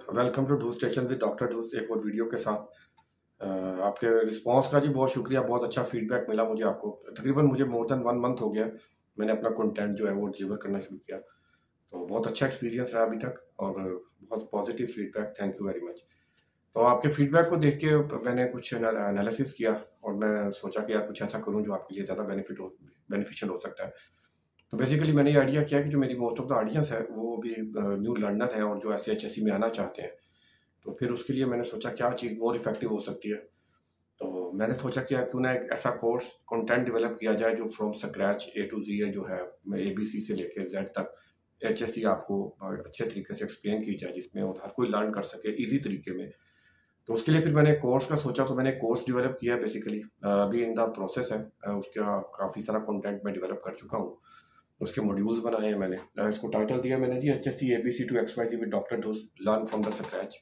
Welcome to Dhus station with doctor Dhus एक और video के साथ। आपके रिस्पांस का जी बहुत शुक्रिया। बहुत अच्छा फीडबैक मिला मुझे। आपको तकरीबन मुझे मोर देन 1 मंथ हो गया मैंने अपना कंटेंट जो है वो डिलीवर करना शुरू किया। तो बहुत अच्छा एक्सपीरियंस रहा अभी तक और बहुत positive feedback. Thank you very much. तो आपके फीडबैक को देख के मैंने कुछ एनालिसिस किया और मैं सोचा कि यार कुछ ऐसा करूं जो आपके लिए ज़्यादा बेनिफिशियल हो सकता है। तो बेसिकली मैंने ये आइडिया किया कि जो मेरी मोस्ट ऑफ द ऑडियंस है वो भी न्यू लर्नर है और जो ऐसे HSC में आना चाहते हैं। तो फिर उसके लिए मैंने सोचा क्या चीज़ मोर इफेक्टिव हो सकती है। तो मैंने सोचा कि क्यों ना एक ऐसा कोर्स कंटेंट डेवलप किया जाए जो from scratch A to Z है, जो है ABC से लेके Z तक HSC आपको अच्छे तरीके से एक्सप्लेन की जाए, जिसमें और हर कोई लर्न कर सके इजी तरीके में। तो उसके लिए फिर मैंने कोर्स का सोचा, तो मैंने कोर्स डेवलप किया बेसिकली। अभी इन द प्रोसेस है। उसका काफ़ी सारा कंटेंट मैं डेवलप कर चुका हूँ। उसके मॉड्यूल्स बनाए हैं मैंने। इसको टाइटल दिया मैंने जी HSC ABC to XYZ with doctor Dhus learn from the scratch.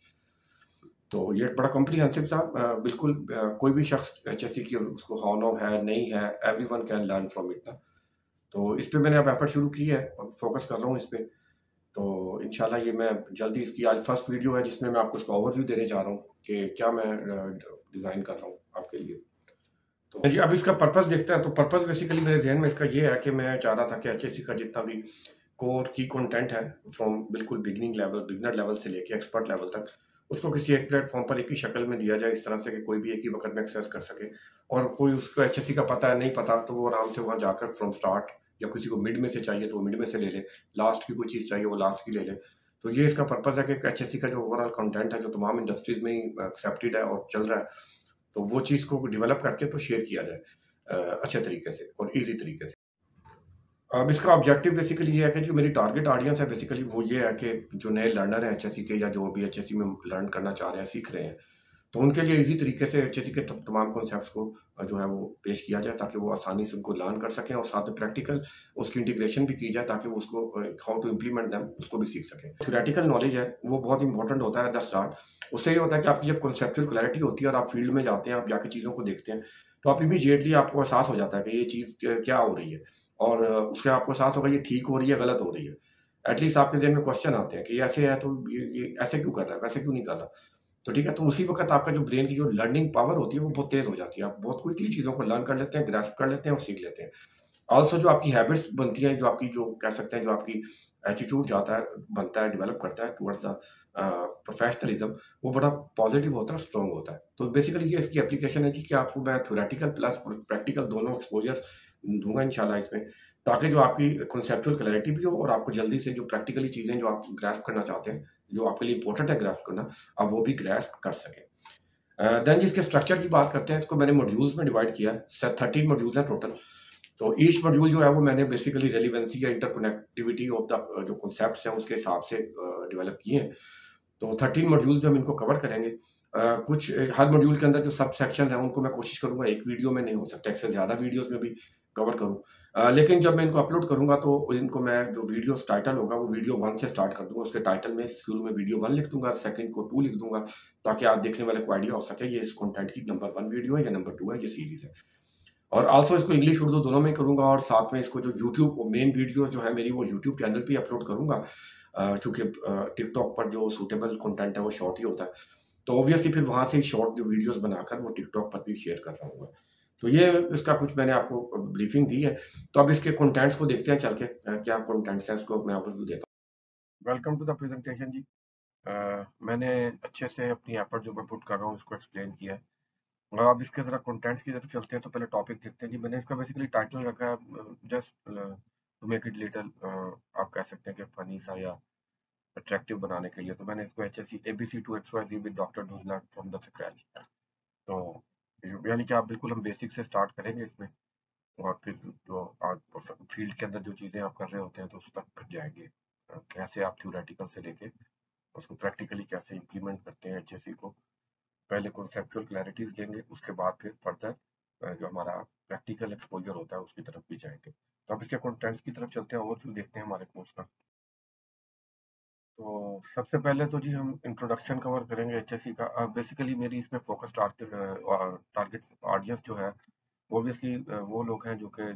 तो ये एक बड़ा कॉम्प्रिहेंसिव था। बिल्कुल कोई भी शख्स HSC की उसको हाउ नो है नहीं है, everyone can learn from it ना। तो इस पे मैंने अब एफर्ट शुरू की है और फोकस कर रहा हूँ इस पे। तो इंशाल्लाह ये मैं जल्दी, इसकी आज फर्स्ट वीडियो है जिसमें मैं आपको इसका ओवरव्यू देने जा रहा हूँ कि क्या मैं डिज़ाइन कर रहा हूँ आपके लिए। तो जी अब इसका पर्पस देखते हैं। तो पर्पस बेसिकली मेरे जहन में इसका ये है कि मैं चाह रहा था कि HSC का जितना भी कोर की कंटेंट है, फ्रॉम बिल्कुल बिगनर लेवल से लेके एक्सपर्ट लेवल तक, उसको किसी एक प्लेटफॉर्म पर एक ही शक्ल में दिया जाए, इस तरह से कि कोई भी एक ही वक्त में एक्सेस कर सके। और कोई उसको HSC का पता है नहीं पता तो वो आराम से वहाँ जाकर फ्रॉम स्टार्ट, या किसी को मिड में से चाहिए तो वो मिड में से ले ले, लास्ट की कोई चीज़ चाहिए वो लास्ट की ले ले। तो ये इसका पर्पज़ है कि HSC का जो ओवरऑल कंटेंट है जो तमाम इंडस्ट्रीज में ही एक्सेप्टेड है और चल रहा है, तो वो चीज़ को डेवलप करके तो शेयर किया जाए अच्छे तरीके से और ईजी तरीके से। अब इसका ऑब्जेक्टिव बेसिकली ये है कि जो मेरी टारगेट ऑडियंस है बेसिकली वो ये है कि जो नए लर्नर हैं HSC के, या जो भी HSC में लर्न करना चाह रहे हैं, सीख रहे हैं, तो उनके लिए इजी तरीके से HSC के तमाम कॉन्सेप्ट्स को जो है वो पेश किया जाए, ताकि वो आसानी से उनको लर्न कर सकें और साथ में प्रैक्टिकल उसकी इंटीग्रेशन भी की जाए, ताकि वो उसको हाउ टू इम्प्लीमेंट दैम उसको भी सीख सकें। थ्योरेटिकल नॉलेज है वो बहुत इंपॉर्टेंट होता है एट द स्टार्ट। उससे ये होता है कि आपकी जब कॉन्सेप्चुअल क्लैरिटी होती है और आप फील्ड में जाते हैं, आप जाके चीज़ों को देखते हैं, तो आप इमीडिएटली आपको एहसास हो जाता है कि ये चीज़ क्या हो रही है, और उससे आपको एहसास होगा ये ठीक हो रही है गलत हो रही है। एटलीस्ट आपके जहन में क्वेश्चन आते हैं कि ऐसे है तो ये ऐसे क्यों कर रहा है, वैसे क्यों नहीं कर रहा। तो ठीक है, तो उसी वक़्त आपका जो ब्रेन की जो लर्निंग पावर होती है वो बहुत तेज़ हो जाती है। आप बहुत क्विकली चीज़ों को लर्न कर लेते हैं, ग्रैस्प कर लेते हैं और सीख लेते हैं। ऑल्सो जो आपकी हैबिट्स बनती हैं, जो आपकी जो कह सकते हैं जो आपकी एटीट्यूड जाता है बनता है, डेवलप करता है टुवर्ड्स द प्रोफेशनलिज्म, वो बड़ा पॉजिटिव होता है, स्ट्रॉन्ग होता है। तो बेसिकली ये इसकी एप्लीकेशन है जी कि आपको मैं थ्योरेटिकल प्लस प्रैक्टिकल दोनों एक्सपोज़र दूँगा इंशाल्लाह इसमें, ताकि जो आपकी कॉन्सेप्चुअल क्लैरिटी भी हो और आपको जल्दी से जो प्रैक्टिकली चीज़ें जो आप ग्रैस्प करना चाहते हैं, जो आपके लिए इंपॉर्टेंट है ग्रैस्प करना, आप वो भी ग्रैस्प कर सकें। देन जिसके स्ट्रक्चर की बात करते हैं, इसको मैंने मॉड्यूल्स में डिवाइड किया है। 13 मॉड्यूल्स हैं टोटल। तो ईच मॉड्यूल जो है वो मैंने बेसिकली रेलिवेंसी या इंटरकनेक्टिविटी ऑफ द जो कॉन्सेप्ट्स हैं उसके हिसाब से डेवलप किए हैं। तो 13 मॉड्यूल्स में हम इनको कवर करेंगे। कुछ हर मॉड्यूल के अंदर जो सब सेक्शन है उनको मैं कोशिश करूंगा एक वीडियो में, नहीं हो सकता एक से ज़्यादा वीडियोस में भी कवर करूं। लेकिन जब मैं इनको अपलोड करूंगा तो इनको मैं जो वीडियोस टाइटल होगा वो वीडियो 1 से स्टार्ट कर दूंगा। उसके टाइटल में शुरू में वीडियो 1 लिख दूंगा, सेकंड को 2 लिख दूंगा, ताकि आप देखने वाले को आइडिया हो सके ये इस कंटेंट की नंबर 1 वीडियो है या नंबर 2 है, ये सीरीज है। और आल्सो इसको इंग्लिश उर्दू दोनों में करूंगा, और साथ में इसको जो यूट्यूब मेन वीडियोस जो है मेरी वो यूट्यूब चैनल पे अपलोड करूंगा, चूंकि टिकटॉक पर जो सूटेबल कंटेंट है वो शॉर्ट ही होता है। तो ऑब्वियसली फिर वहां से शॉर्ट जो वीडियोस बनाकर वो टिकटॉक पर भी शेयर कर रहा हूँ। तो ये इसका कुछ मैंने आपको ब्रीफिंग दी है। तो अब इसके कंटेंट्स को देखते हैं चल के, क्या कंटेंट्स हैं इसको मैं ओवरव्यू देता हूँ। वेलकम टू द प्रेजेंटेशन जी। मैंने अच्छे से अपनी एफर्ट जो मैं पुट कर रहा हूँ उसको एक्सप्लेन किया है। और अब इसके जरा कंटेंट्स की तरफ चलते हैं। तो पहले टॉपिक देखते हैं जी। मैंने इसका बेसिकली टाइटल रखा है just to make it little, आप कह सकते हैं कि फनी सा या अट्रैक्टिव बनाने के लिए। तो मैंने इसको HSC ABC to XYZ with doctor ढूसला फ्रॉम द स्क्रैच। तो यानी कि आप बिल्कुल हम बेसिक से स्टार्ट करेंगे इसमें, और फिर जो आप फील्ड के अंदर जो चीज़ें आप कर रहे होते हैं तो उस तक फिर जाएंगे। कैसे आप थ्योरेटिकल से लेके उसको प्रैक्टिकली कैसे इम्प्लीमेंट करते हैं HSC को। पहले कॉन्सेप्चुअल क्लैरिटीज लेंगे, उसके बाद फिर फर्दर जो हमारा प्रैक्टिकल एक्सपोजर होता है उसकी तरफ भी जाएंगे। तो अब इसके कंटेंट्स की तरफ चलते हैं और फिर देखते हैं हमारे कोर्स का। तो सबसे पहले तो जी हम इंट्रोडक्शन कवर करेंगे HSC का। बेसिकली मेरी इसमें फोकस टारगेट ऑडियंस जो है ऑब्वियसली वो लोग हैं जो कि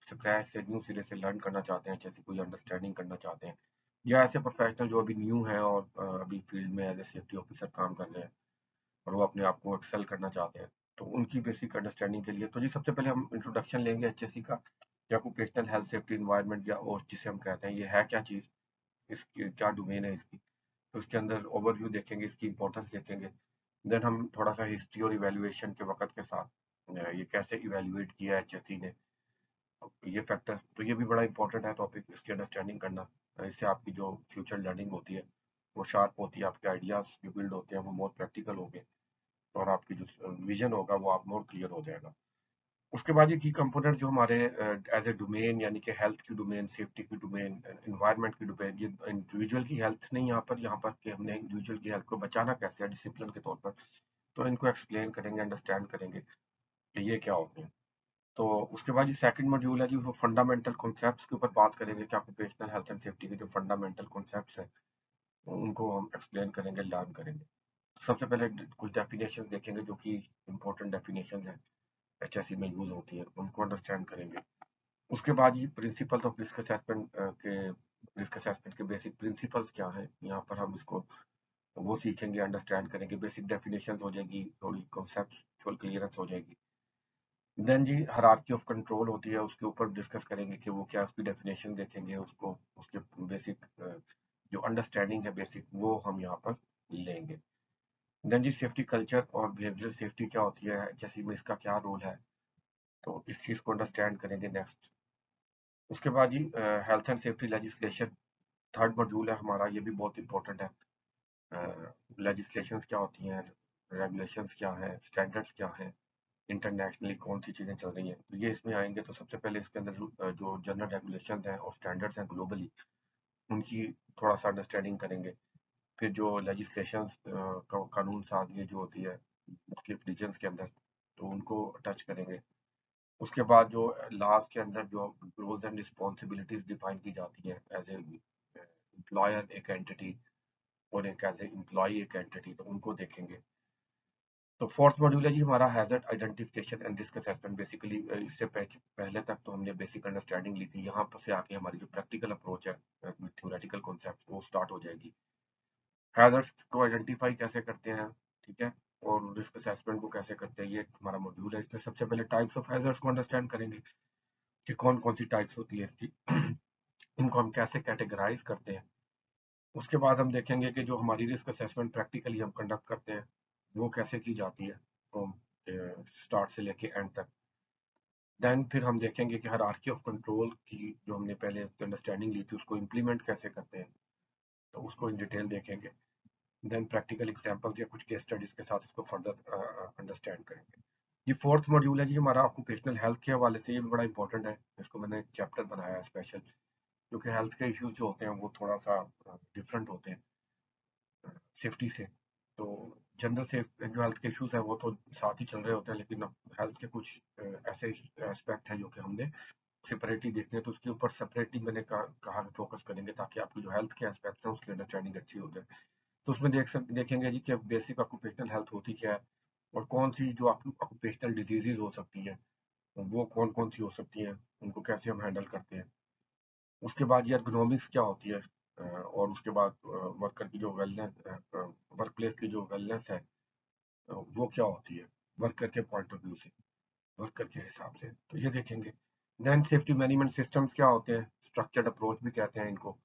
स्क्रैच से न्यू सिरे से लर्न करना चाहते हैं, HSC को अंडरस्टैंडिंग करना चाहते हैं। या ऐसे प्रोफेशनल जो अभी न्यू हैं और अभी फील्ड में एज ए सेफ्टी ऑफिसर काम कर रहे हैं और वो अपने आप को एक्सेल करना चाहते हैं, तो उनकी बेसिक अंडरस्टैंडिंग के लिए तो जी सबसे पहले हम इंट्रोडक्शन लेंगे एचएससी का, या ऑक्यूपेशनल हेल्थ सेफ्टी एनवायरनमेंट या ओस्ट जिसे हम कहते हैं, ये है क्या चीज़, इसकी क्या डोमेन है इसकी, तो उसके अंदर ओवरव्यू देखेंगे, इसकी इंपॉर्टेंस देखेंगे। देन हम थोड़ा सा हिस्ट्री और इवैल्यूएशन के वक़्त के साथ ये कैसे इवैल्यूएट किया है एचएससी ने, ये फैक्टर, तो ये भी बड़ा इंपॉर्टेंट है टॉपिक, इसकी अंडरस्टैंडिंग करना। इससे आपकी जो फ्यूचर लर्निंग होती है वो शार्प होती है, आपके आइडियाज़ जो बिल्ड होते हैं वो मोर प्रैक्टिकल होंगे और आपकी जो विजन होगा वो आप मोर क्लियर हो जाएगा। उसके बाद ये की कंपोनेंट जो हमारे एज ए डोमेन, यानी कि हेल्थ की डोमेन, सेफ्टी की डोमेन, एनवायरनमेंट की डोमेन, ये इंडिविजुअल की हेल्थ नहीं, यहाँ पर कि हमने इंडिविजुअल की हेल्थ को बचाना कैसे है डिसिप्लिन के तौर पर, तो इनको एक्सप्लेन करेंगे, अंडरस्टैंड करेंगे कि ये क्या होते हैं। तो उसके बाद ये सेकंड मॉड्यूल है जी, वो फंडामेंटल कॉन्सेप्ट्स के ऊपर बात करेंगे कि ऑक्यूपेशनल हेल्थ एंड सेफ्टी के जो फंडामेंटल कॉन्सेप्ट्स हैं उनको हम एक्सप्लेन करेंगे, लर्न करेंगे। सबसे पहले कुछ डेफिनेशंस देखेंगे जो कि इंपॉर्टेंट डेफिनेशंस हैं, एचएससी में यूज होती है, उनको अंडरस्टैंड करेंगे। उसके बाद ये प्रिंसिपल्स ऑफ रिस्क असेसमेंट के बेसिक प्रिंसिपल्स क्या है, यहाँ पर हम इसको वो सीखेंगे, अंडरस्टैंड करेंगे, बेसिक डेफिनेशंस हो जाएगी, थोड़ी कॉन्सेप्चुअल क्लियरेंस हो जाएगी। देन जी हायरार्की ऑफ कंट्रोल होती है, उसके ऊपर डिस्कस करेंगे कि वो क्या, उसकी डेफिनेशन देखेंगे, उसको उसके बेसिक जो अंडरस्टैंडिंग है बेसिक वो हम यहाँ पर लेंगे। देन जी सेफ्टी कल्चर और बिहेवियरल सेफ्टी क्या होती है एचएससी में, इसका क्या रोल है, तो इस चीज़ को अंडरस्टैंड करेंगे नेक्स्ट। उसके बाद जी health and safety legislation third module है हमारा, ये भी बहुत इंपॉर्टेंट है। लेजिस्लेशंस क्या होती हैं, रेगुलेशंस क्या है, स्टैंडर्ड्स क्या है, इंटरनेशनली कौन सी चीज़ें चल रही हैं, तो ये इसमें आएंगे। तो सबसे पहले इसके अंदर जो जनरल रेगुलेशंस हैं और स्टैंडर्ड्स हैं ग्लोबली, उनकी थोड़ा सा अंडरस्टैंडिंग करेंगे। फिर जो लेजिस्लेशंस कानून साजगी जो होती है मुख्तलिफ रीजन्स के अंदर, तो उनको टच करेंगे। उसके बाद जो लॉज के अंदर जो रोल्स एंड रिस्पॉन्सिबिलिटीज डिफाइन की जाती हैं एज ए एम्प्लॉयर एक एंटिटी और एक एज ए एम्प्लॉई एक एंटिटी, तो उनको देखेंगे। तो फोर्थ मॉड्यूल है जी हमारा hazard identification and risk assessment. Basically इससे पहले तक तो हमने बेसिक अंडरस्टैंडिंग ली थी, यहाँ पर से आके हमारी जो प्रैक्टिकल अप्रोच है थ्योरेटिकल कॉन्सेप्ट वो स्टार्ट हो जाएगी। हैजर्ड्स को आइडेंटिफाई कैसे करते हैं, ठीक है, और रिस्क असेसमेंट को कैसे करते हैं, ये हमारा मॉड्यूल है। इसमें सबसे पहले टाइप्स ऑफ हैजर्ड्स को अंडरस्टैंड करेंगे कि कौन कौन सी टाइप्स होती है इसकी इनको हम कैसे कैटेगराइज करते हैं। उसके बाद हम देखेंगे कि जो हमारी रिस्क असेसमेंट प्रैक्टिकली हम कंडक्ट करते हैं वो कैसे की जाती है, फ्रॉम स्टार्ट से लेके एंड तक। देन फिर हम देखेंगे कि हायरार्की ऑफ कंट्रोल की जो हमने पहले अंडरस्टैंडिंग ली थी उसको इम्प्लीमेंट कैसे करते हैं, तो उसको इन डिटेल देखेंगे। देन प्रैक्टिकल एग्जांपल्स या कुछ केस स्टडीज के साथ इसको फर्दर अंडरस्टैंड करेंगे। ये फोर्थ मॉड्यूल है जी हमारा ऑक्यूपेशनल हेल्थ के हवाले से, ये भी बड़ा इंपॉर्टेंट है, इसको मैंने एक चैप्टर बनाया है स्पेशल, क्योंकि हेल्थ के इश्यूज जो होते हैं वो थोड़ा सा डिफरेंट होते हैं सेफ्टी से। तो जनरल से जो हेल्थ के इश्यूज है वो तो साथ ही चल रहे होते हैं, लेकिन हेल्थ के कुछ ऐसे एस्पेक्ट हैं जो कि हमने सेपरेटली देखने हैं, तो उसके ऊपर सेपरेटली मैंने कहा फोकस करेंगे ताकि आपकी जो हेल्थ के एस्पेक्ट्स हैं उसकी अंडरस्टैंडिंग अच्छी हो जाए। तो उसमें देखेंगे जी कि बेसिक ऑक्यूपेशनल हेल्थ होती क्या है और कौन सी जो ऑक्यूपेशनल डिजीजेज हो सकती हैं वो कौन कौन सी हो सकती हैं, उनको कैसे हम हैंडल करते हैं। उसके बाद ये एर्गोनॉमिक्स क्या होती है, और उसके बाद वर्कर की जो वेलनेस, वर्क प्लेस की जो वेलनेस है वो क्या होती है वर्कर के पॉइंट ऑफ व्यू से, वर्कर के हिसाब से, तो ये देखेंगे। देन सेफ्टी मैनेजमेंट सिस्टम्स क्या होते हैं, स्ट्रक्चर्ड अप्रोच भी कहते हैं इनको,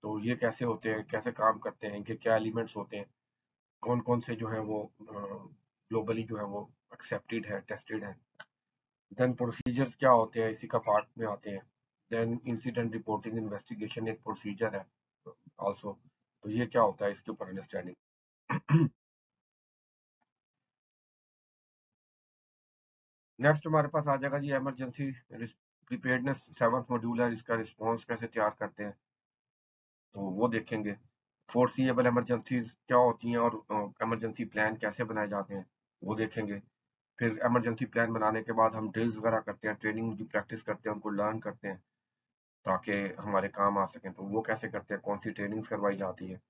तो ये कैसे होते हैं, कैसे काम करते हैं, इनके क्या एलिमेंट्स होते हैं, कौन कौन से जो है वो ग्लोबली जो है वो एक्सेप्टेड है, टेस्टेड है। देन प्रोसीजर्स क्या होते हैं, इसी का पार्ट में आते हैं। देन इंसिडेंट रिपोर्टिंग इन्वेस्टिगेशन एक प्रोसीजर है आल्सो, तो ये क्या होता है इसके ऊपर अंडरस्टैंडिंग। नेक्स्ट हमारे पास आ जाएगा जी इमरजेंसी प्रिपेयर्डनेस, सेवंथ मॉड्यूल है, इसका रिस्पॉन्स कैसे तैयार करते हैं तो वो देखेंगे। फोर्सिएबल इमरजेंसीज क्या होती हैं और इमरजेंसी प्लान कैसे बनाए जाते हैं वो देखेंगे। फिर इमरजेंसी प्लान बनाने के बाद हम ड्रिल्स वगैरह करते हैं, ट्रेनिंग की प्रैक्टिस करते हैं, उनको लर्न करते हैं ताकि हमारे काम आ सकें, तो वो कैसे करते हैं, कौन सी ट्रेनिंग्स करवाई जाती है।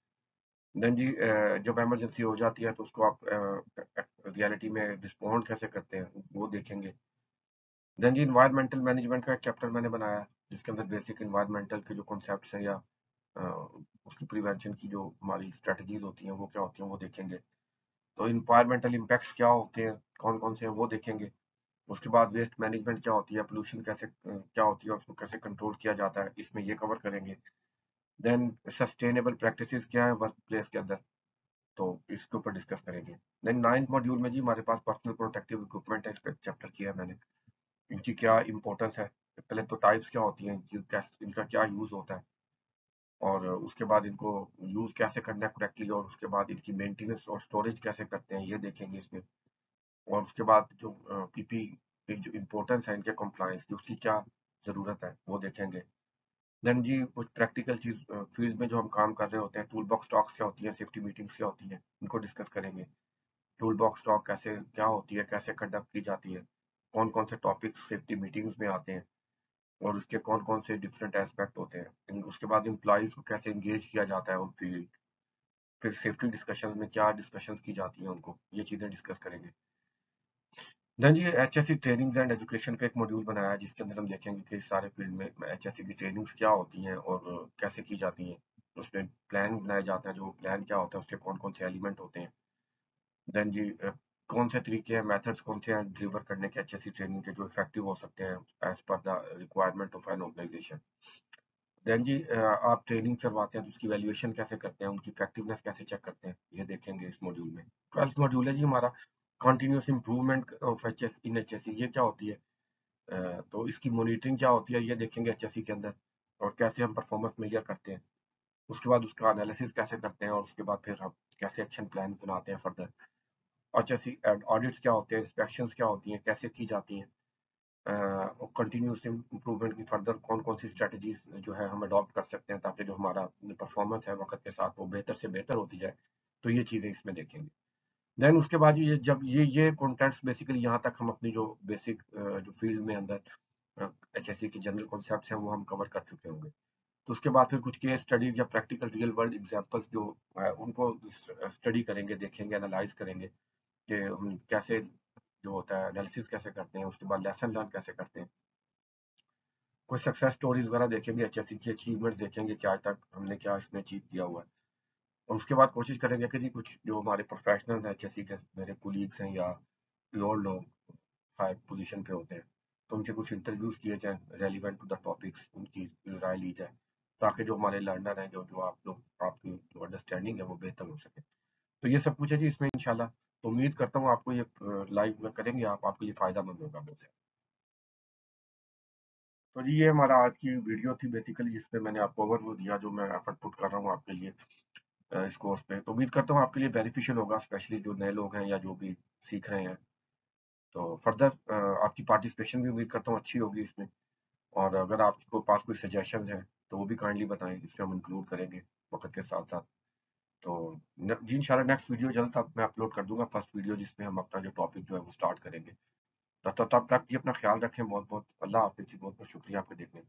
देन जी जब इमरजेंसी हो जाती है तो उसको आप रियलिटी में रिस्पॉन्ड कैसे करते हैं वो देखेंगे। देन जी इन्वायरमेंटल मैनेजमेंट का एक चैप्टर मैंने बनाया है जिसके अंदर बेसिक इन्वायरमेंटल के जो कॉन्सेप्ट्स हैं या उसकी प्रिवेंशन की जो हमारी स्ट्रेटजीज होती हैं वो क्या होती हैं वो देखेंगे। तो इन्वायरमेंटल इम्पैक्ट्स क्या होते हैं, कौन कौन से हैं वो देखेंगे। उसके बाद वेस्ट मैनेजमेंट क्या होती है, पोल्यूशन कैसे क्या होती है, उसको कैसे कंट्रोल किया जाता है, इसमें ये कवर करेंगे। देन सस्टेनेबल प्रैक्टिसेस क्या है वर्क प्लेस के अंदर, तो इसके ऊपर डिस्कस करेंगे। देन 9th मॉड्यूल में जी हमारे पास पर्सनल प्रोटेक्टिव इक्विपमेंट है, इस पर चैप्टर किया है मैंने। इनकी क्या इंपॉर्टेंस है, पहले तो टाइप्स क्या होती हैं, इनका क्या यूज होता है, और उसके बाद इनको यूज कैसे करना है करेक्टली, और उसके बाद इनकी मेंटेनेंस और स्टोरेज कैसे करते हैं ये देखेंगे इसमें। और उसके बाद जो पीपी की जो इम्पोर्टेंस है इनके कंप्लायंस की, उसकी क्या ज़रूरत है वो देखेंगे। देन जी कुछ प्रैक्टिकल चीज़ फील्ड में जो हम काम कर रहे होते हैं, टूल बॉक्स टॉक्स क्या होती है, सेफ्टी मीटिंग्स क्या होती हैं, इनको डिस्कस करेंगे। टूल बॉक्स टॉक कैसे क्या होती है, कैसे कंडक्ट की जाती है, कौन कौन से टॉपिक्स सेफ्टी मीटिंग्स में आते हैं, और उसके कौन कौन से डिफरेंट एस्पेक्ट होते हैं। उसके बाद एम्प्लॉयज़ को कैसे इंगेज किया जाता है उन फील्ड, फिर सेफ्टी डिस्कशन में क्या डिस्कशंस की जाती हैं उनको, ये चीज़ें डिस्कस करेंगे। देन जी एचएससी ट्रेनिंग्स एंड एजुकेशन पे एक मॉड्यूल बनाया है, जिसके अंदर हम देखेंगे कि सारे फील्ड में एचएससी की ट्रेनिंग्स क्या होती हैं और कैसे की जाती हैं। उसमें प्लान बनाए जाते हैं, जो प्लान क्या होता है उसके कौन कौन से एलिमेंट होते हैं। देन जी कौन से तरीके हैं, मेथड्स कौन से हैं डिलीवर करने के एचएससी ट्रेनिंग के, जो इफेक्टिव हो सकते हैं as per the requirement of an organisation. Then जी आप ट्रेनिंग करवाते हैं तो उसकी वैल्यूएशन कैसे करते हैं, उनकी इफेक्टिवनेस कैसे चेक करते हैं, ये देखेंगे इस मॉड्यूल में। 12th मॉड्यूल है जी हमारा continuous improvement of HS in HSC, ये क्या होती है। तो इसकी मॉनिटरिंग क्या होती है ये देखेंगे एचएससी के अंदर, और कैसे हम परफॉर्मेंस मेजर करते हैं। उसके बाद उसका एनालिसिस कैसे करते हैं, और उसके बाद फिर हम कैसे एक्शन प्लान बनाते हैं फर्दर। एचएससी ऑडिट्स क्या होते हैं, इंस्पेक्शंस क्या होती हैं, कैसे की जाती हैं, और कंटिन्यूस इम्प्रूवमेंट की फर्दर कौन कौन सी स्ट्रेटजीज जो है हम अडॉप्ट कर सकते हैं, ताकि जो हमारा परफॉर्मेंस है वक्त के साथ वो बेहतर से बेहतर होती जाए। तो ये चीज़ें इसमें देखेंगे। देन उसके बाद ये जब ये कॉन्टेंट्स बेसिकली यहाँ तक हम अपनी जो बेसिक जो फील्ड में अंदर एचएससी के जनरल कॉन्सेप्ट्स हैं वो हम कवर कर चुके होंगे। तो उसके बाद फिर कुछ केस स्टडीज या प्रैक्टिकल रियल वर्ल्ड एग्जांपल्स जो उनको स्टडी करेंगे, देखेंगे, एनालाइज करेंगे कि हम कैसे जो होता है एनालिसिस कैसे करते हैं, उसके बाद लेसन लर्न कैसे करते हैं। कुछ सक्सेस स्टोरीज वगैरह देखेंगे, एचएससी की अचीवमेंट्स देखेंगे कि आज तक हमने क्या इसमें अचीव किया हुआ है। और उसके बाद कोशिश करेंगे कि जी कुछ जो हमारे प्रोफेशनल हैं एचएससी के, मेरे कोलीग्स हैं या कोई और लोग हाई पोजीशन पे होते हैं, तो उनके कुछ इंटरव्यूज किए जाएं रेलिवेंट टू द टॉपिक्स, उनकी राय ली जाए, ताकि जो हमारे लर्नर हैं, जो जो आप लोग आपकी जो अंडरस्टैंडिंग है वो बेहतर हो सके। तो ये सब कुछ है जी इसमें इंशाल्लाह। तो उम्मीद करता हूँ आपको ये लाइव में करेंगे आप, आपके लिए फायदामंद होगा मुझसे। तो जी ये हमारा आज की वीडियो थी बेसिकली, जिसपे मैंने आपको ओवरव्यू दिया जो मैं एफर्ट पुट कर रहा हूँ आपके लिए इस कोर्स पे। तो उम्मीद करता हूँ आपके लिए बेनिफिशियल होगा, स्पेशली जो नए लोग हैं या जो भी सीख रहे हैं। तो फर्दर आपकी पार्टिसिपेशन भी उम्मीद करता हूँ अच्छी होगी इसमें। और अगर आपके पास कोई सजेशन है तो वो भी काइंडली बताएं, इसमें हम इंक्लूड करेंगे वक्त के साथ साथ। तो जी इंशाल्लाह नेक्स्ट वीडियो जल्द तक मैं अपलोड कर दूंगा, फर्स्ट वीडियो जिसमें हम अपना जो टॉपिक जो है वो स्टार्ट करेंगे। तब तक जी अपना ख्याल रखें, बहुत बहुत अल्लाह हाफिज़ जी, बहुत बहुत शुक्रिया आपके देखने का।